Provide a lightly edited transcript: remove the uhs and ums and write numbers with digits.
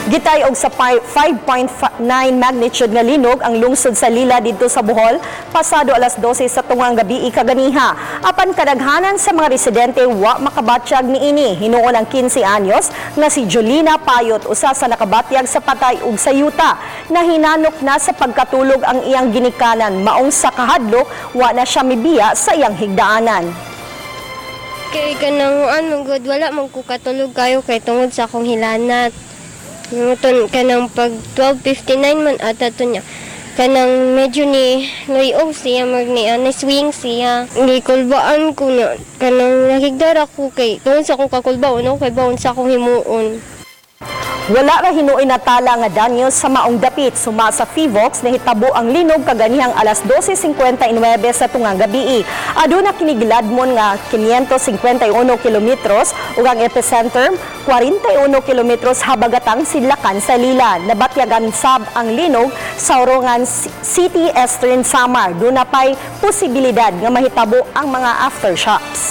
Gitay og sa 5.9 magnitude nga linog ang lungsod sa Lila didto sa Bohol pasado alas 12 sa tungang gabi kaganiha. Apan kadaghanan sa mga residente wa makabatyag niini. Hinuon ang 15 anyos nga si Jolina Payot usa sa nakabatyag sa patay ug sayuta na hinanok na sa pagkatulog ang iyang ginikanan maong sa kahadlok wa na siya mibiya sa iyang higdaanan. Kay kanang good wala man ko katulog kayo kay tungod sa akong hilanat. Ngunton kanang pag 12:59 man ata to niya. Kanang medyo ni layoff siya magni swing siya. Gikulbaan ko na kanang nakigdara ko kay tungod sa akong kakulbao no kay bawon sa akong himuon. Wala ra hinuoy natala nga danyo sa maong dapit. Suma sa FIVOX nahitabo ang linog kaganihang alas 12:59 sa tungang gabi. Aduna kini giladmon nga 551 kilometros ug ang epicenter 41 kilometros habagatang sidlakan sa Lila. Nabatyagan sab ang linog sa Orongan City, Eastern Samar. Duna pay posibilidad nga mahitabo ang mga aftershocks.